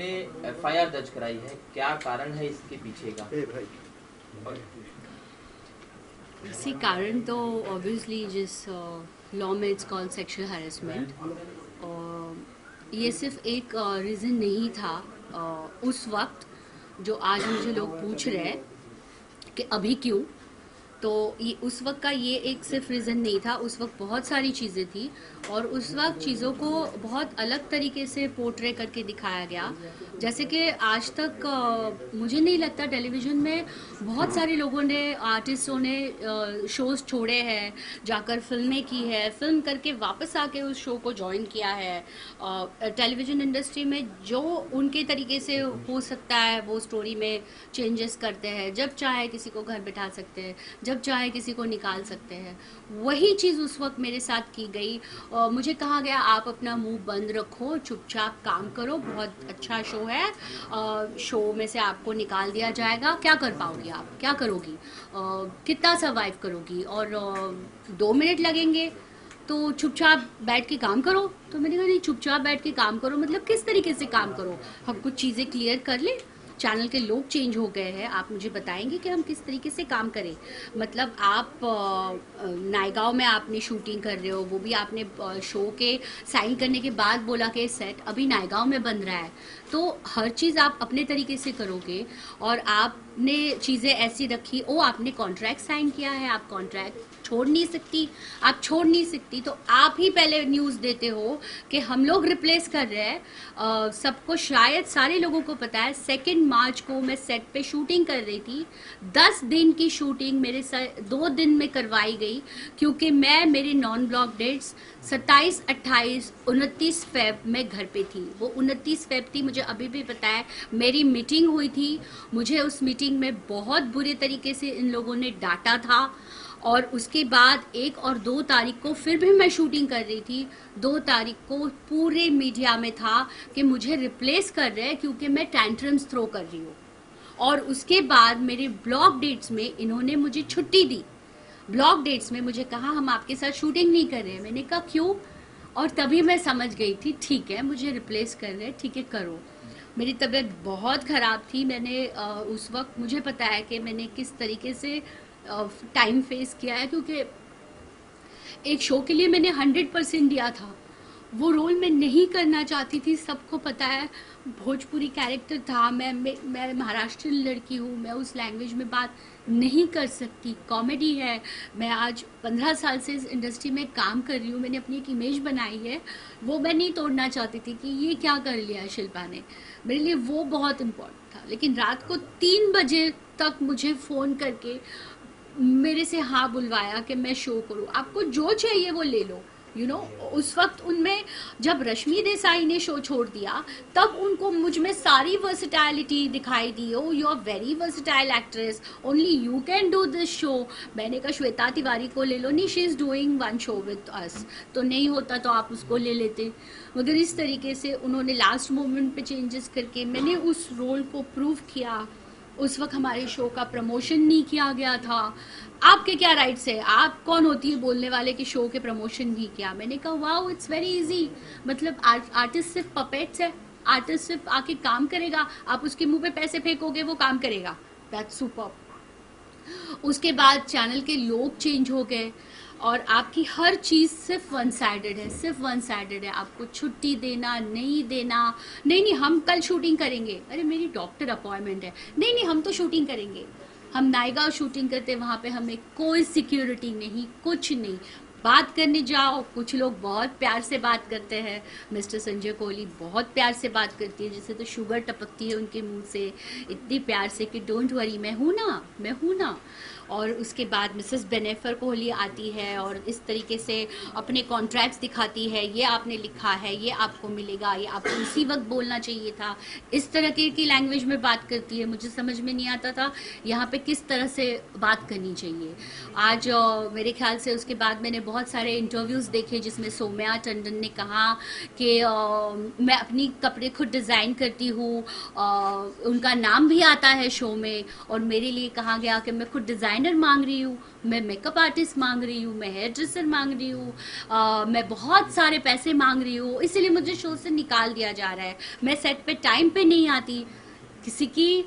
आपने एफआईआर दर्ज कराई है, क्या कारण है इसके पीछे का? इसी कारण तो ऑब्वियसली जिस लॉ में इट्स कॉल्ड सेक्सुअल हैरेसमेंट, ये सिर्फ एक रीज़न नहीं था उस वक्त जो आज मुझे लोग पूछ रहे हैं कि अभी क्यों। तो ये उस वक्त का ये एक सिर्फ रीज़न नहीं था, उस वक्त बहुत सारी चीज़ें थी और उस वक्त चीज़ों को बहुत अलग तरीके से पोर्ट्रे करके दिखाया गया। जैसे कि आज तक मुझे नहीं लगता टेलीविज़न में बहुत सारे लोगों ने, आर्टिस्टों ने शोज़ छोड़े हैं, जाकर फिल्में की है, फिल्म करके वापस आके उस शो को ज्वाइन किया है। टेलीविज़न इंडस्ट्री में जो उनके तरीके से हो सकता है वो स्टोरी में चेंजेस करते हैं, जब चाहे किसी को घर बिठा सकते हैं, जब चाहे किसी को निकाल सकते हैं। वही चीज़ उस वक्त मेरे साथ की गई। मुझे कहा गया आप अपना मुंह बंद रखो, चुपचाप काम करो, बहुत अच्छा शो है, शो में से आपको निकाल दिया जाएगा, क्या कर पाओगी आप, क्या करोगी, कितना सर्वाइव करोगी, और 2 मिनट लगेंगे तो चुपचाप बैठ के काम करो। तो मैंने कहा नहीं, चुपचाप बैठ के काम करो मतलब किस तरीके से काम करो, हम कुछ चीज़ें क्लियर कर लें। चैनल के लोग चेंज हो गए हैं, आप मुझे बताएंगे कि हम किस तरीके से काम करें। मतलब आप नायगांव में आपने शूटिंग कर रहे हो, वो भी आपने शो के साइन करने के बाद बोला कि सेट अभी नायगांव में बन रहा है, तो हर चीज़ आप अपने तरीके से करोगे। और आपने चीज़ें ऐसी रखी, ओ आपने कॉन्ट्रैक्ट साइन किया है, आप कॉन्ट्रैक्ट छोड़ नहीं सकती, आप छोड़ नहीं सकती, तो आप ही पहले न्यूज़ देते हो कि हम लोग रिप्लेस कर रहे हैं। सबको, शायद सारे लोगों को पता है, 2 मार्च को मैं सेट पे शूटिंग कर रही थी। 10 दिन की शूटिंग मेरे 2 दिन में करवाई गई, क्योंकि मैं, मेरे नॉन ब्लॉक डेट्स 27, 28, 29 फेब में घर पे थी। वो 29 फेब थी, मुझे अभी भी पता है। मेरी मीटिंग हुई थी, मुझे उस मीटिंग में बहुत बुरे तरीके से इन लोगों ने डांटा था। और उसके बाद 1 और 2 तारीख को फिर भी मैं शूटिंग कर रही थी। 2 तारीख को पूरे मीडिया में था कि मुझे रिप्लेस कर रहे हैं क्योंकि मैं टैंट्रम्स थ्रो कर रही हूँ। और उसके बाद मेरे ब्लॉक डेट्स में इन्होंने मुझे छुट्टी दी। ब्लॉक डेट्स में मुझे कहा हम आपके साथ शूटिंग नहीं कर रहे हैं। मैंने कहा क्यों? और तभी मैं समझ गई थी, ठीक है मुझे रिप्लेस कर रहे हैं, ठीक है करो। मेरी तबीयत बहुत ख़राब थी। मैंने उस वक्त, मुझे पता है कि मैंने किस तरीके से टाइम फेस किया है, क्योंकि एक शो के लिए मैंने 100% दिया था। वो रोल मैं नहीं करना चाहती थी, सबको पता है। भोजपुरी कैरेक्टर था, मैं महाराष्ट्रियन लड़की हूँ, मैं उस लैंग्वेज में बात नहीं कर सकती। कॉमेडी है, मैं आज 15 साल से इस इंडस्ट्री में काम कर रही हूँ, मैंने अपनी एक इमेज बनाई है, वो मैं नहीं तोड़ना चाहती थी कि ये क्या कर लिया शिल्पा ने। मेरे लिए वो बहुत इम्पोर्टेंट था। लेकिन रात को 3 बजे तक मुझे फ़ोन करके मेरे से हाँ बुलवाया कि मैं शो करूँ, आपको जो चाहिए वो ले लो। उस वक्त उनमें, जब रश्मि देसाई ने शो छोड़ दिया, तब उनको मुझ में सारी वर्सिटैलिटी दिखाई दी। Oh you are very versatile actress, only you can do this show. मैंने कहा श्वेता तिवारी को ले लो, नहीं she is doing 1 show with us, तो नहीं होता तो आप उसको ले लेते। मगर इस तरीके से उन्होंने लास्ट मोमेंट पे चेंजेस करके मैंने उस रोल को प्रूव किया। उस वक्त हमारे शो का प्रमोशन नहीं किया गया था। आपके क्या राइट्स है, आप कौन होती है बोलने वाले कि शो के प्रमोशन नहीं किया? मैंने कहा वाओ इट्स वेरी इजी। मतलब आर्टिस्ट सिर्फ पपेट्स है, आर्टिस्ट सिर्फ आके काम करेगा, आप उसके मुंह पे पैसे फेंकोगे वो काम करेगा। That's super. उसके बाद चैनल के लोग चेंज हो गए और आपकी हर चीज़ सिर्फ 1 साइडेड है, सिर्फ 1 साइडेड है। आपको छुट्टी देना, नहीं देना, नहीं नहीं हम कल शूटिंग करेंगे, अरे मेरी डॉक्टर अपॉइंटमेंट है, नहीं नहीं हम तो शूटिंग करेंगे। हम नायगांव शूटिंग करते, वहाँ पे हमें कोई सिक्योरिटी नहीं, कुछ नहीं। बात करने जाओ, कुछ लोग बहुत प्यार से बात करते हैं, मिस्टर संजय कोहली बहुत प्यार से बात करती है, जिससे तो शुगर टपकती है उनके मुंह से, इतनी प्यार से कि डोंट वरी मैं हूँ ना, मैं हूँ ना। और उसके बाद मिसेस बेनेफर कोहली आती है और इस तरीके से अपने कॉन्ट्रैक्ट्स दिखाती है, ये आपने लिखा है, ये आपको मिलेगा, ये आपको उसी वक्त बोलना चाहिए था। इस तरह की लैंग्वेज में बात करती है, मुझे समझ में नहीं आता था यहाँ पे किस तरह से बात करनी चाहिए। आज मेरे ख्याल से उसके बाद मैंने बहुत सारे इंटरव्यूज़ देखे जिसमें सौम्या टंडन ने कहा कि मैं अपनी कपड़े खुद डिज़ाइन करती हूँ, उनका नाम भी आता है शो में, और मेरे लिए कहा गया कि मैं खुद डिज़ाइनर मांग रही हूँ, मैं मेकअप आर्टिस्ट मांग रही हूँ, मैं हेयर ड्रेसर मांग रही हूँ, मैं बहुत सारे पैसे मांग रही हूँ, इसलिए मुझे शो से निकाल दिया जा रहा है, मैं सेट पे टाइम पे नहीं आती। किसी की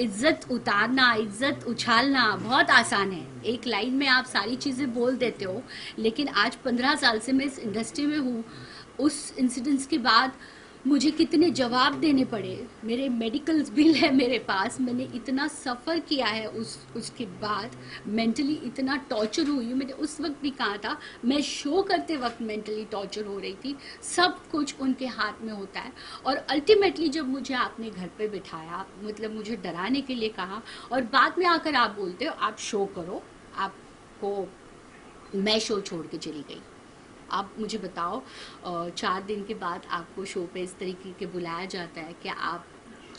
इज्जत उतारना, इज्जत उछालना बहुत आसान है, एक लाइन में आप सारी चीज़ें बोल देते हो, लेकिन आज 15 साल से मैं इस इंडस्ट्री में हूँ। उस इंसिडेंट्स के बाद मुझे कितने जवाब देने पड़े, मेरे मेडिकल्स बिल है मेरे पास, मैंने इतना सफ़र किया है उसके बाद, मेंटली इतना टॉर्चर हुई। मैंने उस वक्त भी कहा था, मैं शो करते वक्त मेंटली टॉर्चर हो रही थी, सब कुछ उनके हाथ में होता है। और अल्टीमेटली जब मुझे आपने घर पे बिठाया, मतलब मुझे डराने के लिए कहा, और बाद में आकर आप बोलते हो आप शो करो, आपको मैं शो छोड़ के चली गई। आप मुझे बताओ, 4 दिन के बाद आपको शो पे इस तरीके के बुलाया जाता है, क्या आप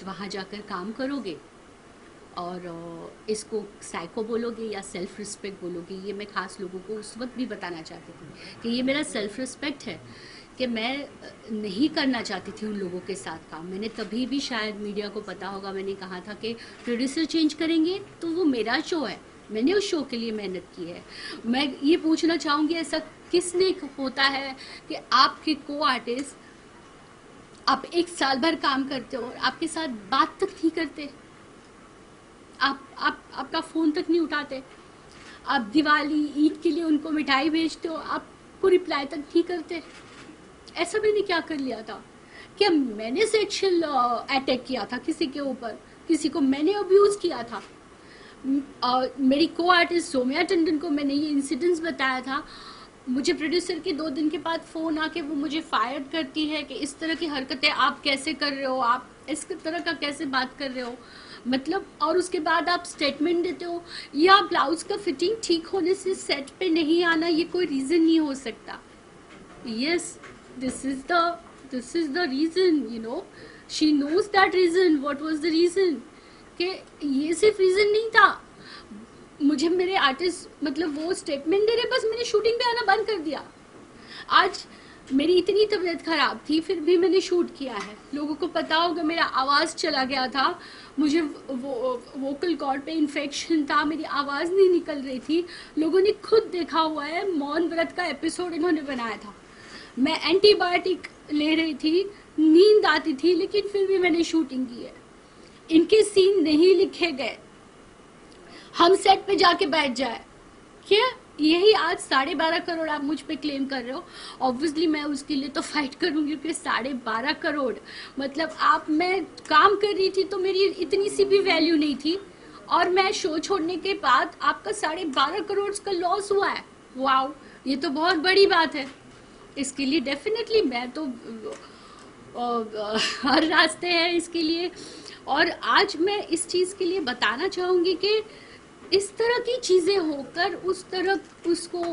वहाँ जाकर काम करोगे? और इसको साइको बोलोगे या सेल्फ रिस्पेक्ट बोलोगे? ये मैं खास लोगों को उस वक्त भी बताना चाहती थी कि ये मेरा सेल्फ रिस्पेक्ट है, कि मैं नहीं करना चाहती थी उन लोगों के साथ काम। मैंने तभी भी, शायद मीडिया को पता होगा, मैंने कहा था कि प्रोड्यूसर चेंज करेंगे तो वो मेरा शो है, मैंने उस शो के लिए मेहनत की है। मैं ये पूछना चाहूँगी, ऐसा किसने होता है कि आपके को आर्टिस्ट, आप 1 साल भर काम करते हो और आपके साथ बात तक नहीं करते, आपका फ़ोन तक नहीं उठाते, आप दिवाली ईद के लिए उनको मिठाई भेजते हो, आपको रिप्लाई तक नहीं करते। ऐसा मैंने क्या कर लिया था? क्या मैंने सेक्सुअल अटैक किया था किसी के ऊपर? किसी को मैंने अब्यूज़ किया था? मेरी को आर्टिस्ट सौम्या टंडन को मैंने ये इंसिडेंट्स बताया था, मुझे प्रोड्यूसर के 2 दिन के बाद फ़ोन आके वो मुझे फायर करती है कि इस तरह की हरकतें आप कैसे कर रहे हो, आप इस तरह का कैसे बात कर रहे हो, मतलब। और उसके बाद आप स्टेटमेंट देते हो, या ब्लाउज का फिटिंग ठीक होने से सेट पे नहीं आना ये कोई रीज़न नहीं हो सकता। Yes, this is the reason, you know, she knows that reason, what was the reason, कि ये सिर्फ रीज़न नहीं था। मुझे मेरे आर्टिस्ट मतलब वो स्टेटमेंट दे रहे, बस मैंने शूटिंग पे आना बंद कर दिया। आज मेरी इतनी तबीयत ख़राब थी, फिर भी मैंने शूट किया है। लोगों को पता होगा मेरा आवाज़ चला गया था, मुझे वोकल कॉर्ड पे इन्फेक्शन था, मेरी आवाज़ नहीं निकल रही थी। लोगों ने खुद देखा हुआ है, मौन व्रत का एपिसोड इन्होंने बनाया था, मैं एंटीबायोटिक ले रही थी, नींद आती थी, लेकिन फिर भी मैंने शूटिंग की है। इनके सीन नहीं लिखे गए, हम सेट पे जाके बैठ जाए, क्या यही आज 12.5 करोड़ आप मुझ पे क्लेम कर रहे हो? ऑब्वियसली मैं उसके लिए तो फाइट करूंगी, क्योंकि 12.5 करोड़ मतलब आप, मैं काम कर रही थी तो मेरी इतनी सी भी वैल्यू नहीं थी, और मैं शो छोड़ने के बाद आपका 12.5 करोड़ का लॉस हुआ है। वाओ, ये तो बहुत बड़ी बात है। इसके लिए डेफिनेटली मैं तो हर रास्ते हैं इसके लिए। और आज मैं इस चीज़ के लिए बताना चाहूँगी कि इस तरह की चीज़ें होकर उस तरह उसको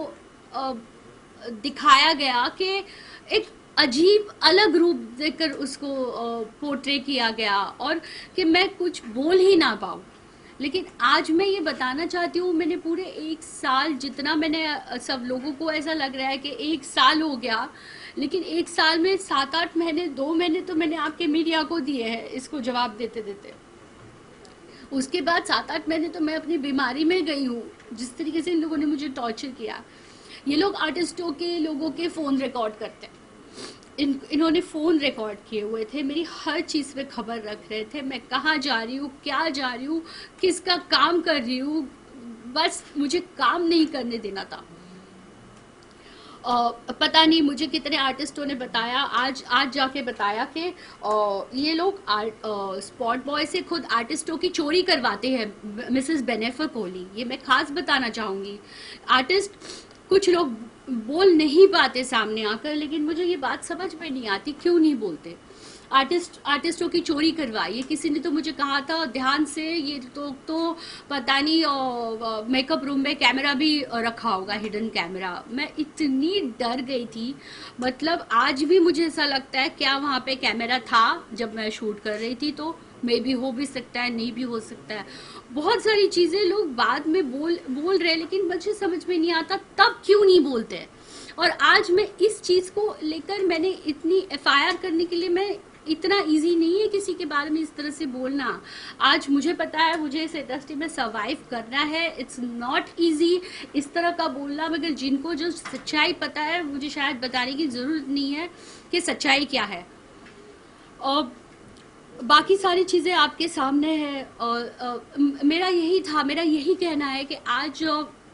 दिखाया गया कि एक अजीब अलग रूप देकर उसको पोर्ट्रे किया गया, और कि मैं कुछ बोल ही ना पाऊँ। लेकिन आज मैं ये बताना चाहती हूँ, मैंने पूरे 1 साल, जितना मैंने, सब लोगों को ऐसा लग रहा है कि 1 साल हो गया, लेकिन 1 साल में 7-8 महीने, 2 महीने तो मैंने आपके मीडिया को दिए हैं इसको जवाब देते देते। उसके बाद 7-8 महीने तो मैं अपनी बीमारी में गई हूँ, जिस तरीके से इन लोगों ने मुझे टॉर्चर किया। ये लोग आर्टिस्टों के, लोगों के फ़ोन रिकॉर्ड करते हैं, इन्होंने फ़ोन रिकॉर्ड किए हुए थे, मेरी हर चीज़ पे खबर रख रहे थे, मैं कहाँ जा रही हूँ, क्या जा रही हूँ, किसका काम कर रही हूँ, बस मुझे काम नहीं करने देना था। पता नहीं मुझे कितने आर्टिस्टों ने बताया, आज जाके बताया कि ये लोग स्पॉट बॉय से खुद आर्टिस्टों की चोरी करवाते हैं, मिसेस बेनेफर कोहली। ये मैं खास बताना चाहूँगी। आर्टिस्ट, कुछ लोग बोल नहीं पाते सामने आकर, लेकिन मुझे ये बात समझ में नहीं आती क्यों नहीं बोलते। आर्टिस्टों की चोरी करवाई, किसी ने तो मुझे कहा था ध्यान से, ये तो पता नहीं मेकअप रूम में कैमरा भी रखा होगा, हिडन कैमरा। मैं इतनी डर गई थी, मतलब आज भी मुझे ऐसा लगता है क्या वहाँ पे कैमरा था जब मैं शूट कर रही थी, तो मे बी हो भी सकता है, नहीं भी हो सकता है। बहुत सारी चीज़ें लोग बाद में बोल रहे हैं, लेकिन मुझे समझ में नहीं आता तब क्यों नहीं बोलते। और आज मैं इस चीज़ को लेकर मैंने इतनी एफआईआर करने के लिए, मैं इतना इजी नहीं है किसी के बारे में इस तरह से बोलना। आज मुझे पता है मुझे इस इंडस्ट्री में सर्वाइव करना है, इट्स नॉट इजी इस तरह का बोलना, मगर जिनको जो सच्चाई पता है मुझे शायद बताने की ज़रूरत नहीं है कि सच्चाई क्या है। और बाकी सारी चीज़ें आपके सामने है। और मेरा यही कहना है कि आज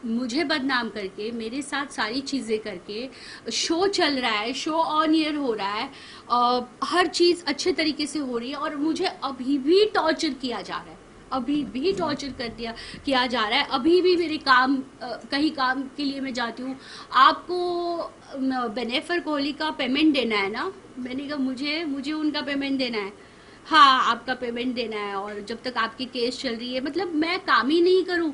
मुझे बदनाम करके, मेरे साथ सारी चीज़ें करके शो चल रहा है, शो ऑन एयर हो रहा है, हर चीज़ अच्छे तरीके से हो रही है, और मुझे अभी भी टॉर्चर किया जा रहा है, अभी भी टॉर्चर किया जा रहा है। अभी भी मेरे कहीं काम के लिए मैं जाती हूँ, आपको बेनेफर कोहली का पेमेंट देना है ना, मैंने कहा मुझे उनका पेमेंट देना है। हाँ, आपका पेमेंट देना है, और जब तक आपकी केस चल रही है, मतलब मैं काम ही नहीं करूँ।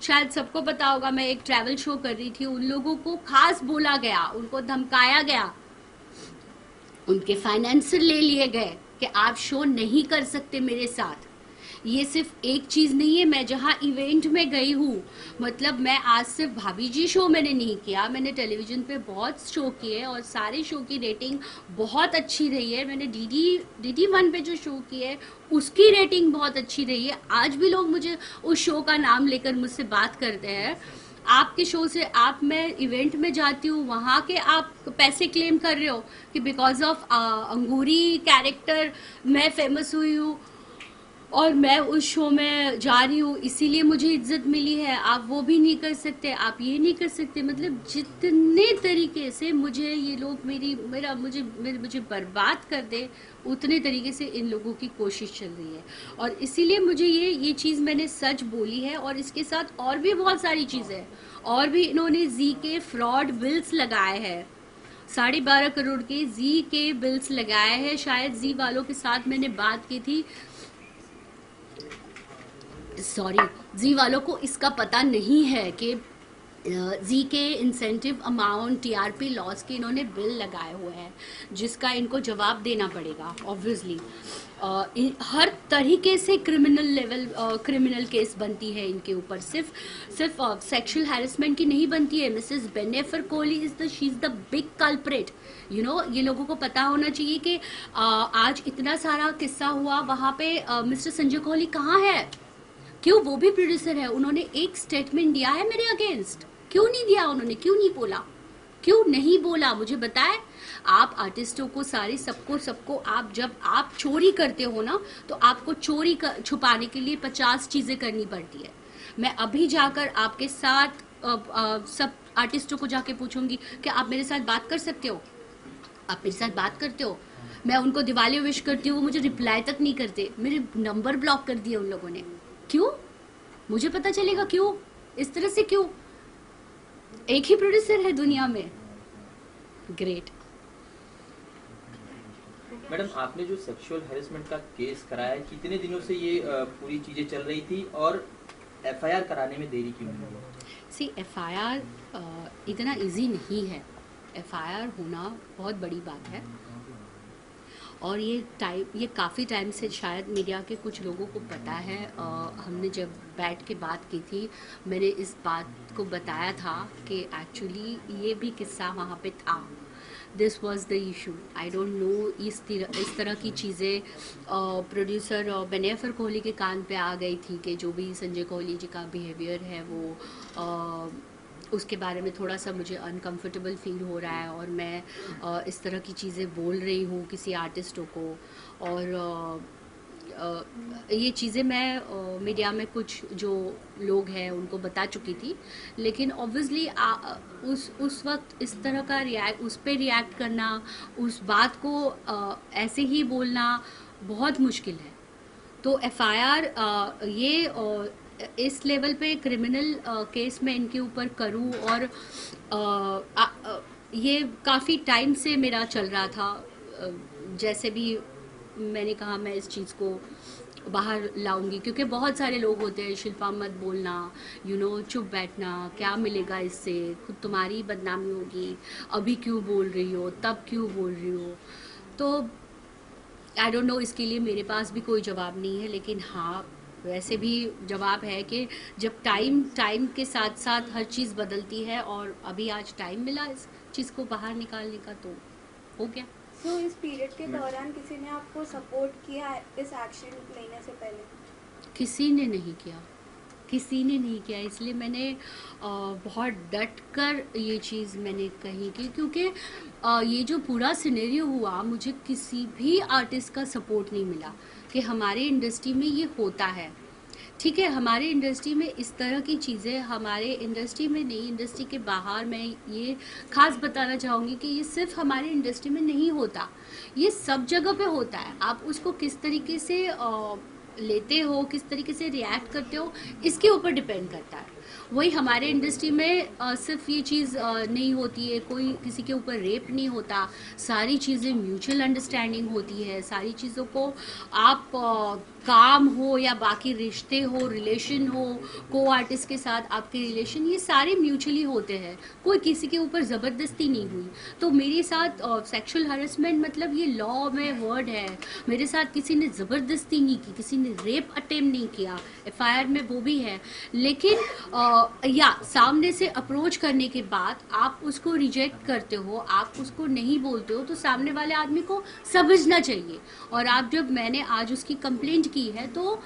शायद सबको पता होगा, मैं एक ट्रैवल शो कर रही थी, उन लोगों को खास बोला गया, उनको धमकाया गया, उनके फाइनेंसर ले लिए गए कि आप शो नहीं कर सकते मेरे साथ। ये सिर्फ एक चीज़ नहीं है, मैं जहाँ इवेंट में गई हूँ, मतलब मैं आज सिर्फ भाभी जी शो मैंने नहीं किया, मैंने टेलीविज़न पे बहुत शो किए और सारे शो की रेटिंग बहुत अच्छी रही है। मैंने डी वन पे जो शो किए उसकी रेटिंग बहुत अच्छी रही है। आज भी लोग मुझे उस शो का नाम लेकर मुझसे बात करते हैं। आपके शो से मैं इवेंट में जाती हूँ, वहाँ के आप पैसे क्लेम कर रहे हो कि बिकॉज ऑफ अंगूरी कैरेक्टर मैं फेमस हुई हूँ और मैं उस शो में जा रही हूँ, इसीलिए मुझे इज्जत मिली है। आप वो भी नहीं कर सकते, आप ये नहीं कर सकते। मतलब जितने तरीके से मुझे ये लोग मुझे बर्बाद कर दे, उतने तरीके से इन लोगों की कोशिश चल रही है। और इसीलिए मुझे ये चीज़ मैंने सच बोली है। और इसके साथ और भी बहुत सारी चीज़ें हैं, और भी इन्होंने जी के फ्रॉड बिल्स लगाए हैं, 12.5 करोड़ के जी के बिल्स लगाए हैं। शायद जी वालों के साथ मैंने बात की थी, जी वालों को इसका पता नहीं है कि जी के इंसेंटिव अमाउंट, टीआरपी लॉस के इन्होंने बिल लगाए हुए हैं, जिसका इनको जवाब देना पड़ेगा ऑब्वियसली। हर तरीके से क्रिमिनल केस बनती है इनके ऊपर, सिर्फ सेक्सुअल हैरेसमेंट की नहीं बनती है। Mrs Benaifer Kohli she is the big culprit. ये लोगों को पता होना चाहिए कि आज इतना सारा किस्सा हुआ, वहाँ पे मिस्टर संजय कोहली कहाँ है? क्यों? वो भी प्रोड्यूसर है, उन्होंने एक स्टेटमेंट दिया है मेरे अगेंस्ट? क्यों नहीं दिया उन्होंने? क्यों नहीं बोला? क्यों नहीं बोला? मुझे बताए। आप आर्टिस्टों को सबको जब आप चोरी करते हो ना, तो आपको छुपाने के लिए 50 चीजें करनी पड़ती है। मैं अभी जाकर आपके साथ सब आर्टिस्टों को जाके पूछूंगी कि आप मेरे साथ बात कर सकते हो? आप मेरे साथ बात करते हो? मैं उनको दिवाली विश करती हूँ, वो मुझे रिप्लाई तक नहीं करते, मेरे नंबर ब्लॉक कर दिए उन लोगों ने। क्यों? मुझे पता चलेगा क्यों? इस तरह से क्यों? एक ही प्रोड्यूसर है दुनिया में। ग्रेट। मैडम, आपने जो सेक्सुअल हैरेसमेंट का केस कराया, कितने दिनों से ये पूरी चीजें चल रही थी और एफआईआर कराने में देरी क्यों हुई? सी, एफआईआर इतना इजी नहीं है। एफआईआर होना बहुत बड़ी बात है, और ये काफ़ी टाइम से शायद मीडिया के कुछ लोगों को पता है। हमने जब बैठ के बात की थी, मैंने इस बात को बताया था कि एक्चुअली ये भी किस्सा वहाँ पे था। This was the issue. I don't know, इस तरह की चीज़ें प्रोड्यूसर बेनेफर कोहली के कान पे आ गई थी कि जो भी संजय कोहली जी का बिहेवियर है वो उसके बारे में थोड़ा सा मुझे अनकंफर्टेबल फील हो रहा है, और मैं इस तरह की चीज़ें बोल रही हूँ किसी आर्टिस्टों को। और ये चीज़ें मैं मीडिया में कुछ जो लोग हैं उनको बता चुकी थी, लेकिन ऑब्वियसली उस वक्त इस तरह का उस पर रिएक्ट करना, उस बात को ऐसे ही बोलना बहुत मुश्किल है। तो एफआईआर इस लेवल पे क्रिमिनल केस में इनके ऊपर करूं, और ये काफ़ी टाइम से मेरा चल रहा था। जैसे भी मैंने कहा, मैं इस चीज़ को बाहर लाऊंगी, क्योंकि बहुत सारे लोग होते हैं, शिल्पा मत बोलना, चुप बैठना, क्या मिलेगा इससे, खुद तुम्हारी बदनामी होगी, अभी क्यों बोल रही हो, तब क्यों बोल रही हो। तो आई डोंट नो, इसके लिए मेरे पास भी कोई जवाब नहीं है, लेकिन हाँ, वैसे भी जवाब है कि जब टाइम के साथ साथ हर चीज़ बदलती है, और अभी आज टाइम मिला इस चीज़ को बाहर निकालने का, तो हो गया। तो इस पीरियड के दौरान किसी ने आपको सपोर्ट किया इस एक्शन लेने से पहले? किसी ने नहीं किया, किसी ने नहीं किया। इसलिए मैंने बहुत डट कर ये चीज़ मैंने कही कि क्योंकि ये जो पूरा सिनेरियो हुआ, मुझे किसी भी आर्टिस्ट का सपोर्ट नहीं मिला कि हमारे इंडस्ट्री में ये होता है। ठीक है, हमारे इंडस्ट्री में इस तरह की चीज़ें, हमारे इंडस्ट्री में नहीं, इंडस्ट्री के बाहर मैं ये खास बताना चाहूँगी कि ये सिर्फ हमारे इंडस्ट्री में नहीं होता, ये सब जगह पे होता है। आप उसको किस तरीके से लेते हो, किस तरीके से रिएक्ट करते हो, इसके ऊपर डिपेंड करता है। वही हमारे इंडस्ट्री में सिर्फ ये चीज़ नहीं होती है, कोई किसी के ऊपर रेप नहीं होता, सारी चीज़ें म्यूचुअल अंडरस्टैंडिंग होती है। सारी चीज़ों को आप काम हो या बाकी रिश्ते हो, रिलेशन हो, को आर्टिस्ट के साथ आपके रिलेशन, ये सारे म्यूचुअली होते हैं, कोई किसी के ऊपर ज़बरदस्ती नहीं हुई। तो मेरे साथ सेक्सुअल हरेसमेंट मतलब ये लॉ में वर्ड है, मेरे साथ किसी ने ज़बरदस्ती नहीं की, किसी ने रेप अटेम्प्ट नहीं किया, एफआईआर में वो भी है। लेकिन या सामने से अप्रोच करने के बाद आप उसको रिजेक्ट करते हो, आप उसको नहीं बोलते हो, तो सामने वाले आदमी को समझना चाहिए। और आप जब मैंने आज उसकी कंप्लेंट की है, तो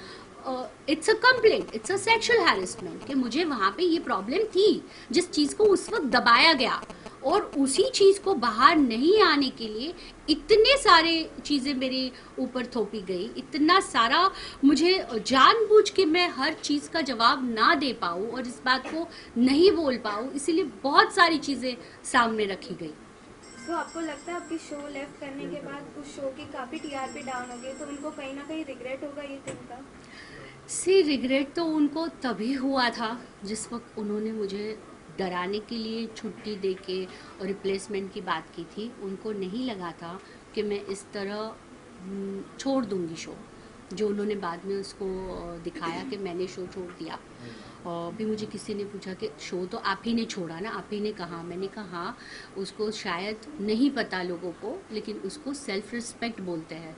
it's a complaint, it's a sexual harassment कि मुझे वहाँ पे ये प्रॉब्लम थी, जिस चीज़ को उस वक्त दबाया गया, और उसी चीज़ को बाहर नहीं आने के लिए इतने सारे चीज़ें मेरे ऊपर थोपी गई, इतना सारा मुझे जानबूझ के मैं हर चीज़ का जवाब ना दे पाऊँ और इस बात को नहीं बोल पाऊँ, इसीलिए बहुत सारी चीज़ें सामने रखी गई। तो आपको लगता है आपकी शो लेफ्ट करने के बाद उस शो की काफ़ी टीआरपी डाउन हो गई, तो उनको कहीं ना कहीं रिग्रेट होगा ये थिंग का? रिग्रेट तो उनको तभी हुआ था जिस वक्त उन्होंने मुझे डराने के लिए छुट्टी देके और रिप्लेसमेंट की बात की थी। उनको नहीं लगा था कि मैं इस तरह छोड़ दूंगी शो, जो उन्होंने बाद में उसको दिखाया कि मैंने शो छोड़ दिया। और भी मुझे किसी ने पूछा कि शो तो आप ही ने छोड़ा ना, आप ही ने कहा। मैंने कहा उसको शायद नहीं पता लोगों को, लेकिन उसको सेल्फ रिस्पेक्ट बोलते हैं।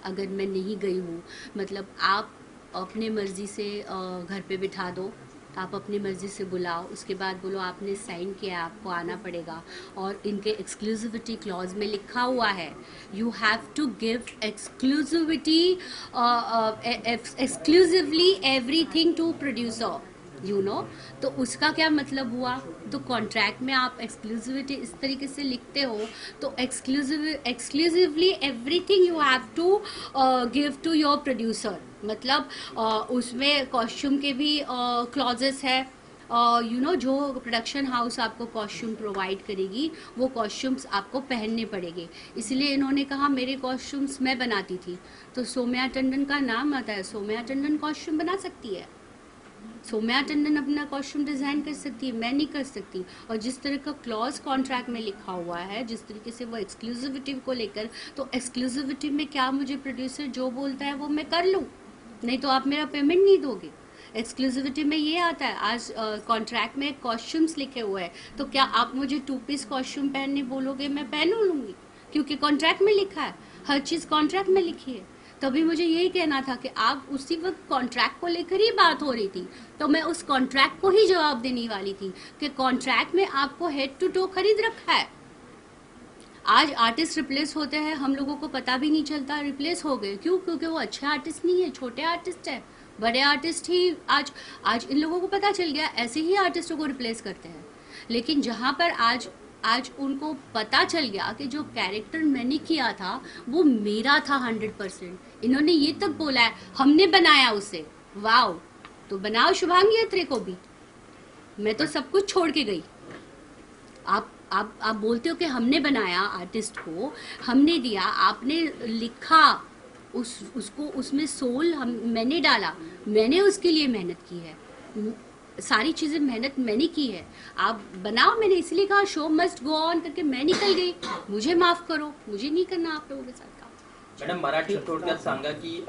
अगर मैं नहीं गई हूँ, मतलब आप अपने मर्ज़ी से घर पे बिठा दो, आप अपनी मर्ज़ी से बुलाओ, उसके बाद बोलो आपने साइन किया, आपको आना पड़ेगा। और इनके एक्सक्लूसिविटी क्लॉज में लिखा हुआ है, you have to give exclusivity exclusively everything to producer, you know. तो उसका क्या मतलब हुआ? तो कॉन्ट्रैक्ट में आप एक्सक्लूसिविटी इस तरीके से लिखते हो, तो exclusively everything you have to give to your producer. मतलब उसमें कॉस्ट्यूम के भी क्लॉजेस है, यू नो, जो प्रोडक्शन हाउस आपको कॉस्ट्यूम प्रोवाइड करेगी वो कॉस्ट्यूम्स आपको पहनने पड़ेंगे। इसलिए इन्होंने कहा मेरे कॉस्ट्यूम्स मैं बनाती थी, तो सौम्या टंडन का नाम आता है, सौम्या टंडन कॉस्ट्यूम बना सकती है, सौम्या टंडन अपना कॉस्ट्यूम डिज़ाइन कर सकती है, मैं नहीं कर सकती। और जिस तरह का क्लॉज कॉन्ट्रैक्ट में लिखा हुआ है, जिस तरीके से वो एक्सक्लूसिविटी को लेकर, तो एक्सक्लूसिविटी में क्या मुझे प्रोड्यूसर जो बोलता है वो मैं कर लूँ, नहीं तो आप मेरा पेमेंट नहीं दोगे। एक्सक्लूसिविटी में ये आता है, आज कॉन्ट्रैक्ट में कॉस्ट्यूम्स लिखे हुए हैं, तो क्या आप मुझे 2 पीस कॉस्ट्यूम पहनने बोलोगे, मैं पहन लूँगी, क्योंकि कॉन्ट्रैक्ट में लिखा है, हर चीज़ कॉन्ट्रैक्ट में लिखी है। तभी मुझे यही कहना था कि आप उसी वक्त कॉन्ट्रैक्ट को लेकर ही बात हो रही थी, तो मैं उस कॉन्ट्रैक्ट को ही जवाब देने वाली थी कि कॉन्ट्रैक्ट में आपको हेड टू टो खरीद रखा है। आज आर्टिस्ट रिप्लेस होते हैं, हम लोगों को पता भी नहीं चलता रिप्लेस हो गए, क्यों? क्योंकि वो अच्छे आर्टिस्ट नहीं है, छोटे आर्टिस्ट है। बड़े आर्टिस्ट ही आज इन लोगों को पता चल गया, ऐसे ही आर्टिस्टों को रिप्लेस करते हैं। लेकिन जहाँ पर आज उनको पता चल गया कि जो कैरेक्टर मैंने किया था वो मेरा था 100%, इन्होंने ये तक बोला है हमने बनाया उसे, वाओ, तो बनाओ शुभांगी अत्रे को भी। मैं तो सब कुछ छोड़ के गई। आप बोलते हो कि हमने बनाया, आर्टिस्ट को हमने दिया, आपने लिखा, उसको उसमें सोल मैंने डाला, मैंने उसके लिए मेहनत की है, सारी चीज़ें मेहनत मैंने की है। आप बनाओ, मैंने इसलिए कहा शो मस्ट गो ऑन करके मैं निकल गई, मुझे माफ़ करो, मुझे नहीं करना आप लोगों के साथ काम। मॅडम, मराठी थोडक्यात सांगा की